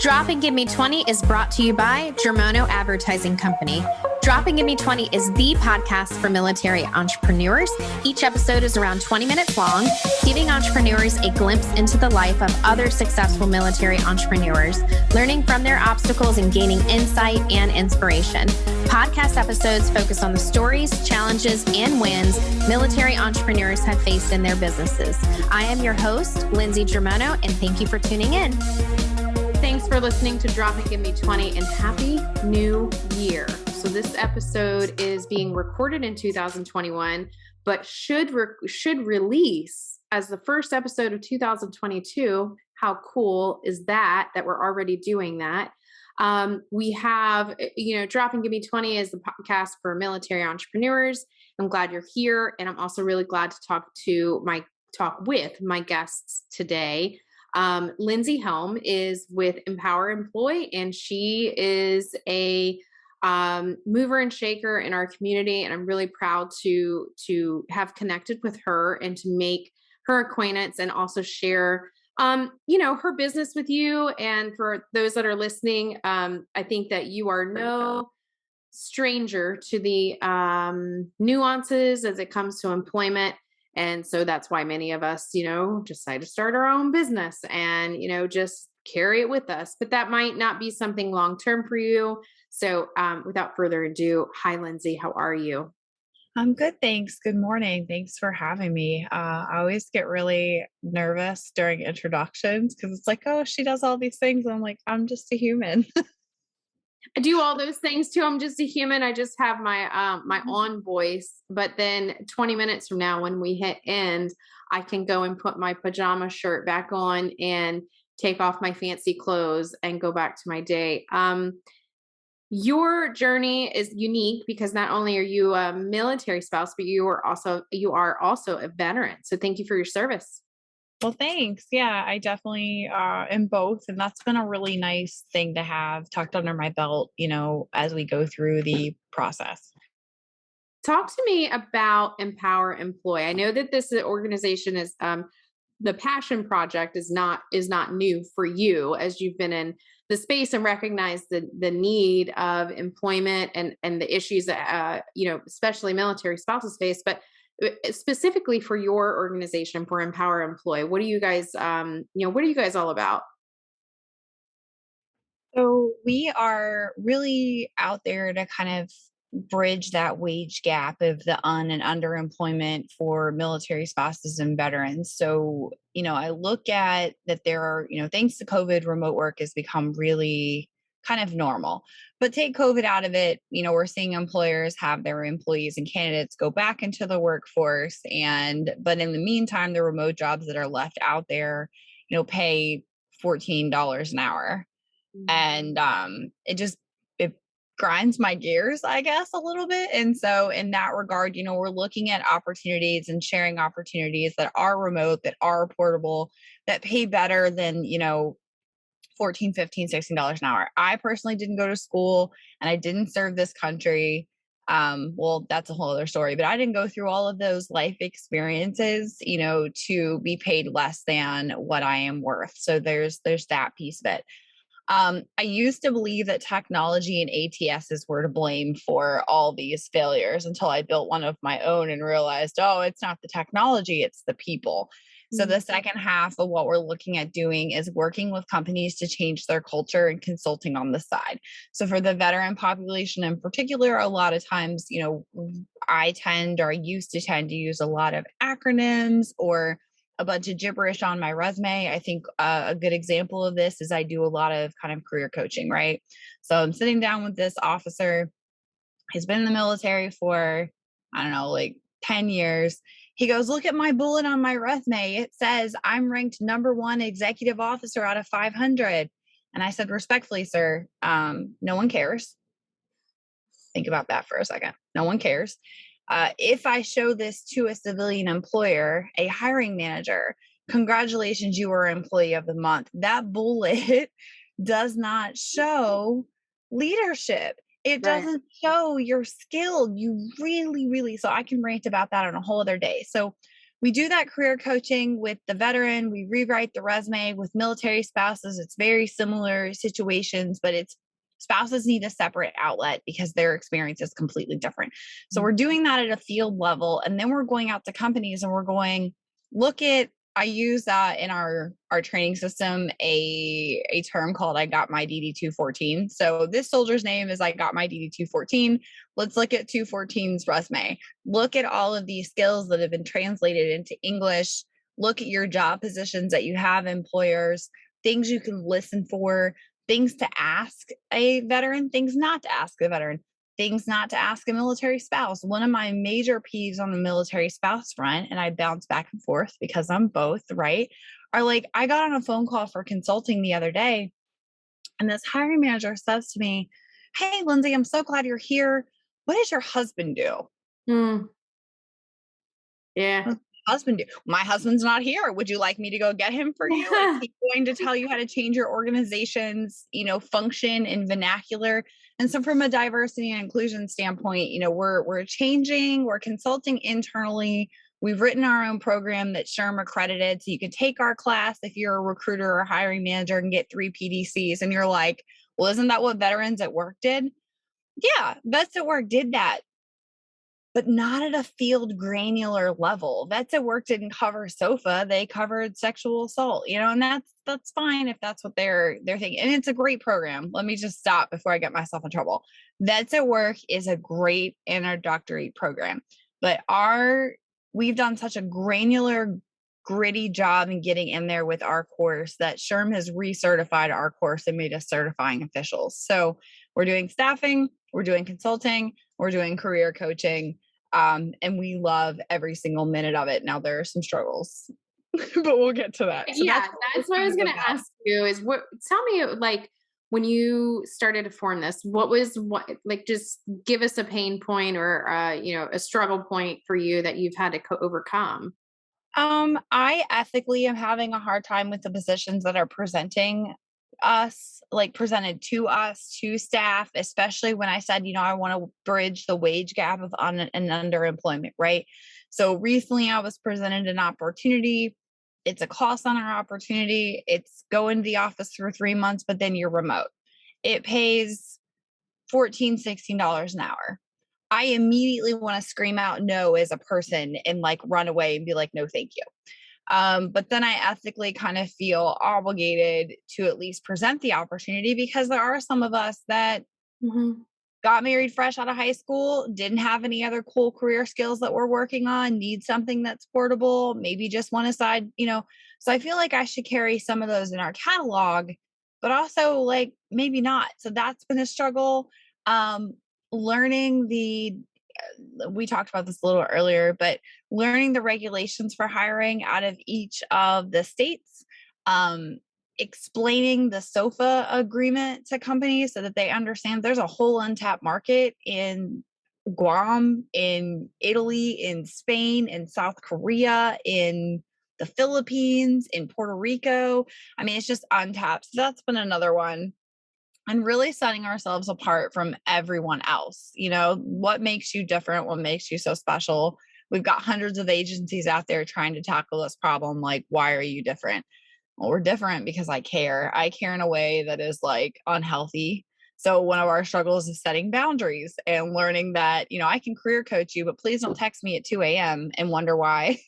Drop and Give Me 20 is brought to you by Germono Advertising Company. Drop and Give Me 20 is the podcast for military entrepreneurs. Each episode is around 20 minutes long, giving entrepreneurs a glimpse into the life of other successful military entrepreneurs, learning from their obstacles and gaining insight and inspiration. Podcast episodes focus on the stories, challenges, and wins military entrepreneurs have faced in their businesses. I am your host, Lindsay Germono, and thank you for tuning in. Thanks for listening to Drop and Give Me 20 and Happy New Year. So this episode is being recorded in 2021, but should release as the first episode of 2022. How cool is that we're already doing that? We have, Drop and Give Me 20 is the podcast for military entrepreneurs. I'm glad you're here. And I'm also really glad to talk with my guests today. Lindsay Helm is with Underemployment, and she is a mover and shaker in our community. And I'm really proud to have connected with her and to make her acquaintance and also share, her business with you. And for those that are listening, I think that you are no stranger to the nuances as it comes to employment. And so that's why many of us, decide to start our own business and, just carry it with us. But that might not be something long-term for you. So without further ado, hi, Lindsay, how are you? I'm good, thanks. Good morning. Thanks for having me. I always get really nervous during introductions because it's like, oh, she does all these things. I'm like, I'm just a human. I do all those things too. I'm just a human. I just have my my on voice. But then 20 minutes from now, when we hit end, I can go and put my pajama shirt back on and take off my fancy clothes and go back to my day. Your journey is unique because not only are you a military spouse, but you are also a veteran. So thank you for your service. Well, thanks. Yeah, I definitely am both. And that's been a really nice thing to have tucked under my belt, as we go through the process. Talk to me about Empower Employ. I know that this organization is the passion project is not new for you, as you've been in the space and recognize the need of employment and the issues that especially military spouses face. But specifically for your organization, for Empower Employ, what are you guys all about? So we are really out there to kind of bridge that wage gap of the and underemployment for military spouses and veterans. So, I look at that there are, thanks to COVID, remote work has become really kind of normal. But take COVID out of it, we're seeing employers have their employees and candidates go back into the workforce. But in the meantime, the remote jobs that are left out there, pay $14 an hour. And it grinds my gears, I guess, a little bit. And so in that regard, we're looking at opportunities and sharing opportunities that are remote, that are portable, that pay better than, $14, $15, $16 an hour. I personally didn't go to school and I didn't serve this country. Well, that's a whole other story, but I didn't go through all of those life experiences, to be paid less than what I am worth. So there's that piece of it. I used to believe that technology and ATSs were to blame for all these failures until I built one of my own and realized, oh, it's not the technology, it's the people. So the second half of what we're looking at doing is working with companies to change their culture and consulting on the side. So for the veteran population in particular, a lot of times, I used to tend to use a lot of acronyms or a bunch of gibberish on my resume. I think a good example of this is I do a lot of kind of career coaching, right? So I'm sitting down with this officer. He's been in the military for, 10 years. He goes, look at my bullet on my resume. It says I'm ranked #1 executive officer out of 500. And I said, respectfully, sir, no one cares. Think about that for a second. No one cares. If I show this to a civilian employer, a hiring manager, congratulations, you were employee of the month. That bullet does not show leadership. It doesn't show you're skilled. You really, really, so I can rant about that on a whole other day. So we do that career coaching with the veteran. We rewrite the resume. With military spouses, it's very similar situations, but it's spouses need a separate outlet because their experience is completely different. So we're doing that at a field level. And then we're going out to companies and we're going, look at, I use in our training system a term called I got my DD 214. So this soldier's name is I got my DD 214. Let's look at 214's resume. Look at all of these skills that have been translated into English. Look at your job positions that you have, employers, things you can listen for, things to ask a veteran, things not to ask a veteran, things not to ask a military spouse. One of my major peeves on the military spouse front, and I bounce back and forth because I'm both, right? Are like, I got on a phone call for consulting the other day, and this hiring manager says to me, "Hey, Lindsay, I'm so glad you're here. What does your husband do?" Mm. Yeah. Husband do? My husband's not here. Would you like me to go get him for you? Like, he's going to tell you how to change your organization's, function and vernacular. And so from a diversity and inclusion standpoint, we're changing, we're consulting internally. We've written our own program that's SHRM accredited. So you can take our class if you're a recruiter or hiring manager and get 3 PDCs. And you're like, well, isn't that what Veterans at Work did? Yeah, Vets at Work did that, but not at a field granular level. Vets at Work didn't cover SOFA; they covered sexual assault. And that's fine if that's what they're thinking. And it's a great program. Let me just stop before I get myself in trouble. Vets at Work is a great introductory program, but we've done such a granular, gritty job in getting in there with our course that SHRM has recertified our course and made us certifying officials. So we're doing staffing, we're doing consulting, we're doing career coaching. And we love every single minute of it. Now there are some struggles, but we'll get to that. So that's what I was going to ask you is tell me, like, when you started to form this, just give us a pain point or, a struggle point for you that you've had to overcome. I ethically am having a hard time with the positions that are presented to us, to staff, especially when I said, I want to bridge the wage gap of and underemployment, right? So recently I was presented an opportunity. It's a call center opportunity. It's go into the office for 3 months, but then you're remote. It pays $14, $16 an hour. I immediately want to scream out no as a person and run away and be like, no, thank you. But then I ethically kind of feel obligated to at least present the opportunity because there are some of us that got married fresh out of high school, didn't have any other cool career skills that we're working on, need something that's portable, maybe just one aside, So I feel like I should carry some of those in our catalog, but also maybe not. So that's been a struggle. Learning we talked about this a little earlier, but learning the regulations for hiring out of each of the states, explaining the SOFA agreement to companies so that they understand there's a whole untapped market in Guam, in Italy, in Spain, in South Korea, in the Philippines, in Puerto Rico. I mean, it's just untapped. So that's been another one. And really setting ourselves apart from everyone else. What makes you different? What makes you so special? We've got hundreds of agencies out there trying to tackle this problem. Why are you different? Well, we're different because I care. I care in a way that is unhealthy. So one of our struggles is setting boundaries and learning that, I can career coach you, but please don't text me at 2 a.m. and wonder why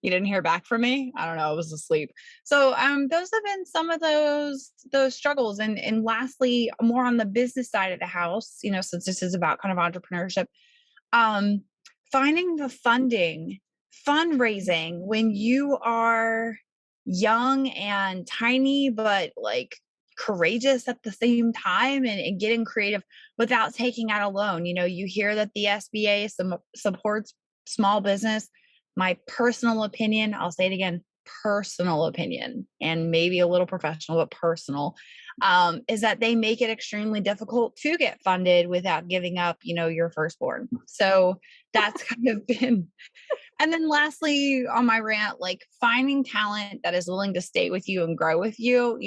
you didn't hear back from me. I don't know. I was asleep. So those have been some of those struggles. And lastly, more on the business side of the house, since this is about kind of entrepreneurship, finding the fundraising when you are young and tiny, but courageous at the same time and getting creative without taking out a loan. You hear that the SBA supports small business. My personal opinion, I'll say it again, personal opinion, and maybe a little professional, but personal, is that they make it extremely difficult to get funded without giving up, your firstborn. So that's kind of been. And then lastly, on my rant, finding talent that is willing to stay with you and grow with you.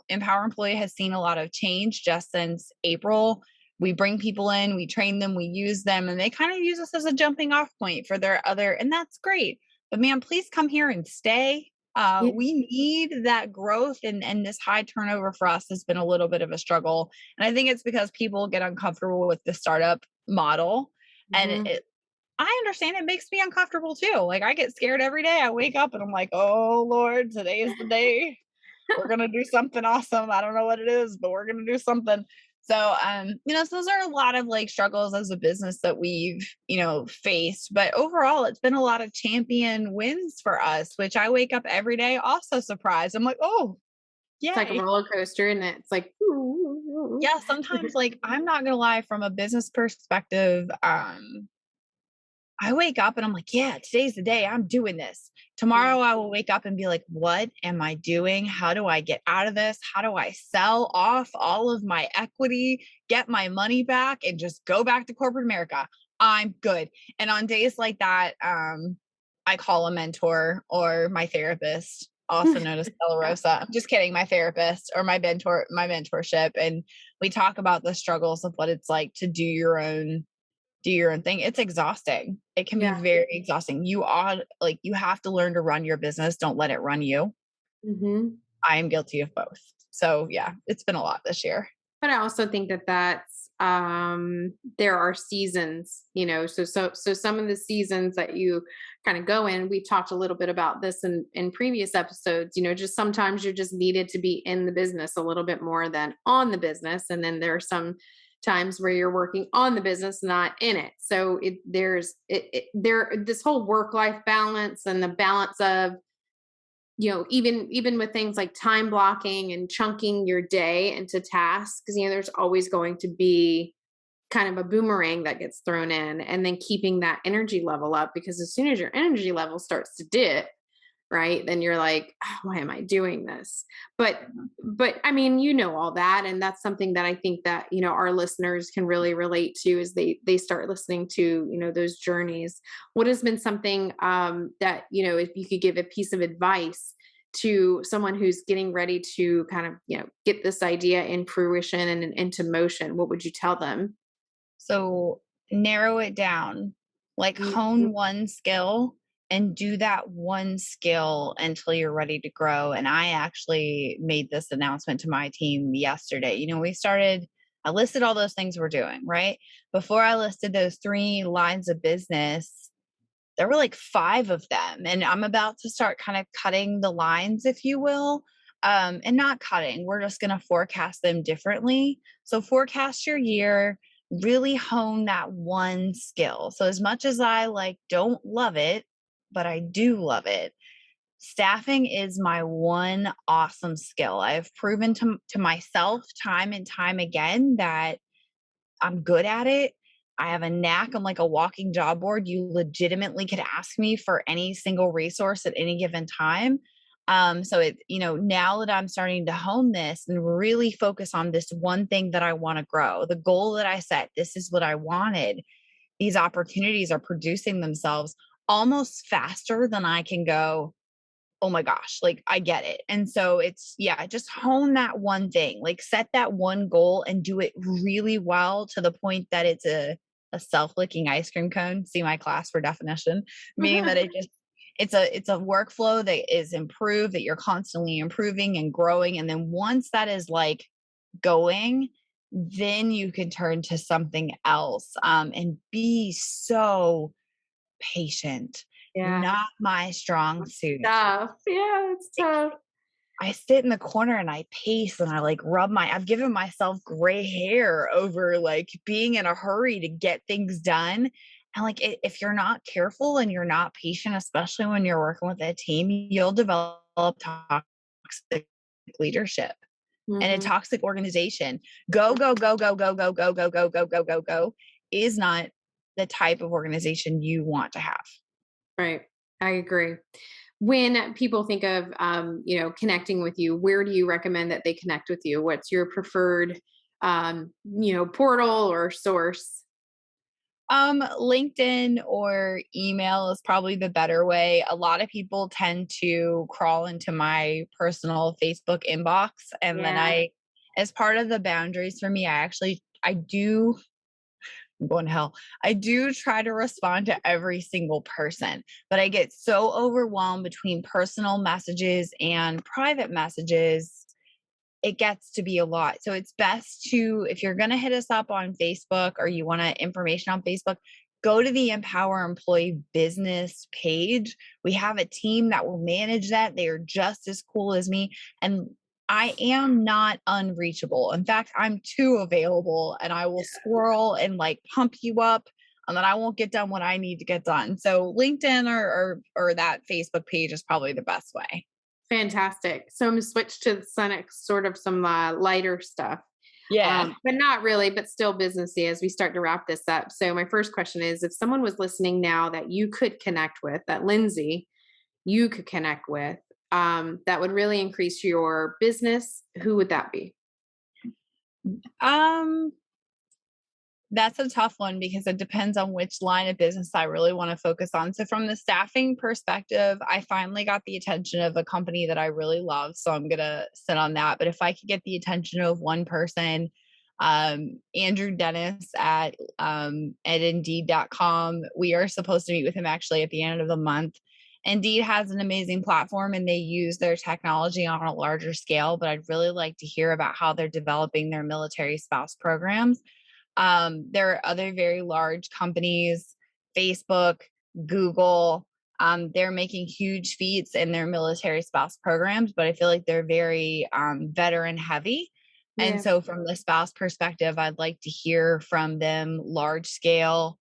Empower Employee has seen a lot of change just since April. We bring people in, we train them, we use them, and they kind of use us as a jumping off point for their other, and that's great. but man, please come here and stay. Yeah. We need that growth, and this high turnover for us has been a little bit of a struggle. And I think it's because people get uncomfortable with the startup model. And Mhm. I understand it makes me uncomfortable too. Like I get scared every day. I wake up and I'm like, oh Lord, today is the day. We're gonna do something awesome. I don't know what it is, but we're gonna do something. So so those are a lot of like struggles as a business that we've, faced. But overall, it's been a lot of champion wins for us, which I wake up every day also surprised. I'm like, oh, It's like a yay. roller coaster, isn't it? It's like, Yeah, sometimes like I'm not gonna lie, from a business perspective, I wake up and I'm like, yeah, today's the day. I'm doing this. yeah. Tomorrow I will wake up and be like, what am I doing? How do I get out of this? How do I sell off all of my equity, get my money back, and just go back to corporate America? I'm good. And on days like that, I call a mentor or my therapist, also known as Stella Rosa. I'm just kidding, my therapist or my mentorship. And we talk about the struggles of what it's like to do your own thing. It's exhausting. It can be Yeah. very exhausting. You have to learn to run your business. Don't let it run you. Mhm. I am guilty of both. So yeah, it's been a lot this year. But I also think that there are seasons, so some of the seasons that you kind of go in, we talked a little bit about this in previous episodes, just sometimes you're just needed to be in the business a little bit more than on the business. And then there are some times where you're working on the business, not in it. So this whole work life balance and the balance of even with things like time blocking and chunking your day into tasks, there's always going to be kind of a boomerang that gets thrown in, and then keeping that energy level up, because as soon as your energy level starts to dip, right, then you're like, "Oh, why am I doing this?" But I mean, all that, and that's something that I think that our listeners can really relate to as they start listening to those journeys. What has been something that if you could give a piece of advice to someone who's getting ready to kind of get this idea in fruition and into motion, what would you tell them? So narrow it down, like Mhm. hone one skill and do that one skill until you're ready to grow. And I actually made this announcement to my team yesterday. I listed all those things we're doing, right? Before I listed those 3 lines of business, there were like 5 of them. And I'm about to start kind of cutting the lines, if you will. And not cutting, we're just going to forecast them differently. So, forecast your year, really hone that one skill. So, as much as I don't love it, but I do love it, staffing is my one awesome skill. I've proven to myself time and time again that I'm good at it. I have a knack. I'm like a walking job board. You legitimately could ask me for any single resource at any given time. So now that I'm starting to hone this and really focus on this one thing that I want to grow, the goal that I set, this is what I wanted. These opportunities are producing themselves almost faster than I can go, oh my gosh, like I get it. And so yeah, just hone that one thing, like set that one goal and do it really well to the point that it's a self-licking ice cream cone. See my class for definition, meaning that it's a workflow that is improved, that you're constantly improving and growing. And then once that is like going, then you can turn to something else, and be so patient. Yeah. Not my strong suit. Tough. Yeah, it's Like, tough. I sit in the corner and I pace and I like I've given myself gray hair over like being in a hurry to get things done. And like if you're not careful and you're not patient, especially when you're working with a team, you'll develop toxic leadership and a Mhm. toxic organization. Go, go, go, go, go, go, go, go, go, go, go, go, go is not the type of organization you want to have. Right. I agree. When people think of, connecting with you, where do you recommend that they connect with you? What's your preferred, portal or source? LinkedIn or email is probably the better way. A lot of people tend to crawl into my personal Facebook inbox. And then Yeah. as part of the boundaries for me, I do I'm going to hell. I do try to respond to every single person, but I get so overwhelmed between personal messages and private messages. It gets to be a lot. So it's best to, if you're going to hit us up on Facebook or you want information on Facebook, go to the Empower Employee business page. We have a team that will manage that. They are just as cool as me. And I am not unreachable. In fact, I'm too available and I will squirrel and like pump you up, and then I won't get done what I need to get done. So LinkedIn or that Facebook page is probably the best way. Fantastic. So I'm going to switch to sort of some lighter stuff. Yeah. But not really, but still businessy as we start to wrap this up. So my first question is, if someone was listening now that you could connect with, that Lindsay, you could connect with, that would really increase your business, who would that be? That's a tough one because it depends on which line of business I really want to focus on. So from the staffing perspective, I finally got the attention of a company that I really love. So I'm going to sit on that. But if I could get the attention of one person, Andrew Dennis at Indeed.com, we are supposed to meet with him actually at the end of the month. Indeed has an amazing platform and they use their technology on a larger scale, but I'd really like to hear about how they're developing their military spouse programs. There are other very large companies, Facebook, Google. They're making huge feats in their military spouse programs, but I feel like they're very veteran heavy. Yeah. And so from the spouse perspective, I'd like to hear from them large scale,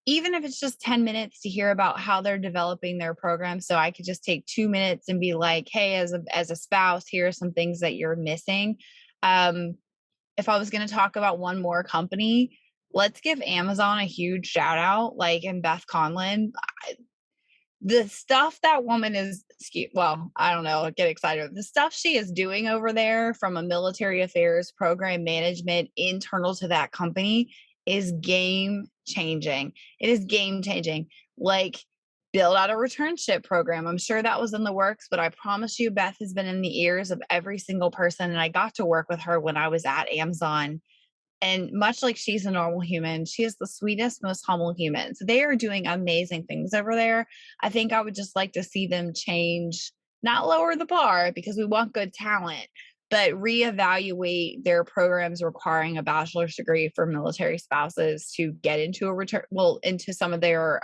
even if it's just 10 minutes to hear about how they're developing their program. So I could just take 2 minutes and be like, hey, as a spouse, here are some things that you're missing. If I was going to talk about one more company, let's give Amazon a huge shout out, like in Beth Conlon. The stuff that woman is, well, I don't know, get excited. The stuff she is doing over there from a military affairs program management internal to that company is game changing. It is game changing. Like, build out a returnship program. I'm sure that was in the works, but I promise you, Beth has been in the ears of every single person. And I got to work with her when I was at Amazon. And much like she's a normal human, she is the sweetest, most humble human. So they are doing amazing things over there. I think I would just like to see them change, not lower the bar because we want good talent, but reevaluate their programs requiring a bachelor's degree for military spouses to get into into some of their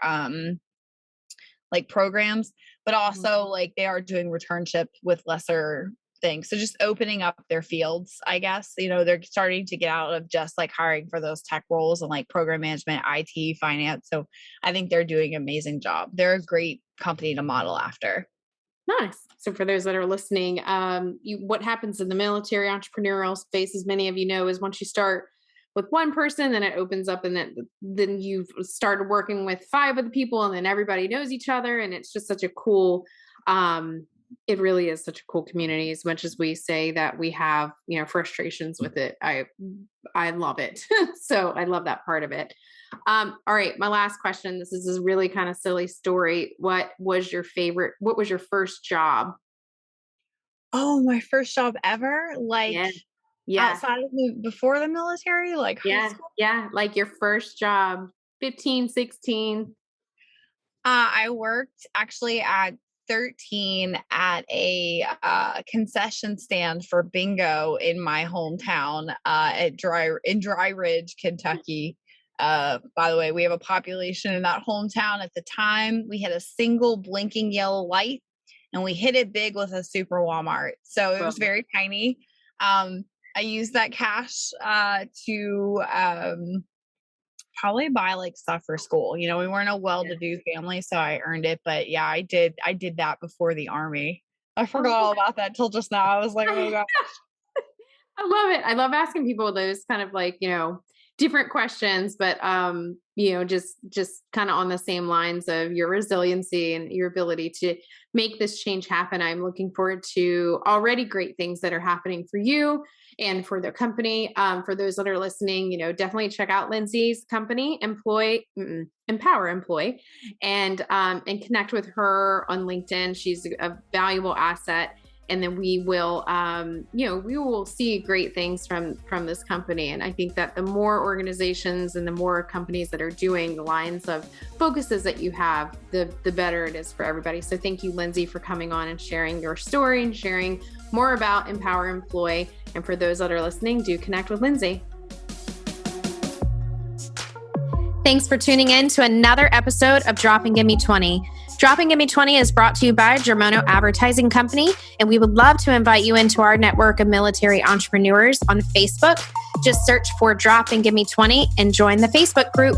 like programs, but also like they are doing returnship with lesser things. So just opening up their fields, I guess, they're starting to get out of just like hiring for those tech roles and like program management, IT, finance. So I think they're doing an amazing job. They're a great company to model after. Nice. So for those that are listening, what happens in the military entrepreneurial space, as many of you know, is once you start with one person, then it opens up and then you've started working with 5 other people and then everybody knows each other. And it's just such a cool, it really is such a cool community. As much as we say that we have, frustrations with it, I love it. So I love that part of it. All right. My last question. This is a really kind of silly story. What was your first job? Oh, my first job ever? Like, yeah. Outside of before the military, like high school? Yeah. Like your first job, 15, 16. I worked actually at 13 at a concession stand for bingo in my hometown in Dry Ridge, Kentucky. By the way, we have a population in that hometown. At the time, we had a single blinking yellow light, and we hit it big with a super Walmart. So it was very tiny. I used that cash to probably buy like stuff for school. We weren't a well-to-do family, so I earned it. But yeah, I did that before the Army. I forgot all about that till just now. I was like, oh gosh. I love it. I love asking people those kind of like, different questions, but just kind of on the same lines of your resiliency and your ability to make this change happen. I'm looking forward to already great things that are happening for you and for their company. For those that are listening, definitely check out Lindsay's company, Empower Employee, and connect with her on LinkedIn. She's a valuable asset. And then we will, we will see great things from this company. And I think that the more organizations and the more companies that are doing the lines of focuses that you have, the better it is for everybody. So thank you, Lindsay, for coming on and sharing your story and sharing more about Empower Employ. And for those that are listening, do connect with Lindsay. Thanks for tuning in to another episode of Drop and Give Me 20. Dropping Give Me 20 is brought to you by Germono Advertising Company, and we would love to invite you into our network of military entrepreneurs on Facebook. Just search for Drop and Give Me 20 and join the Facebook group.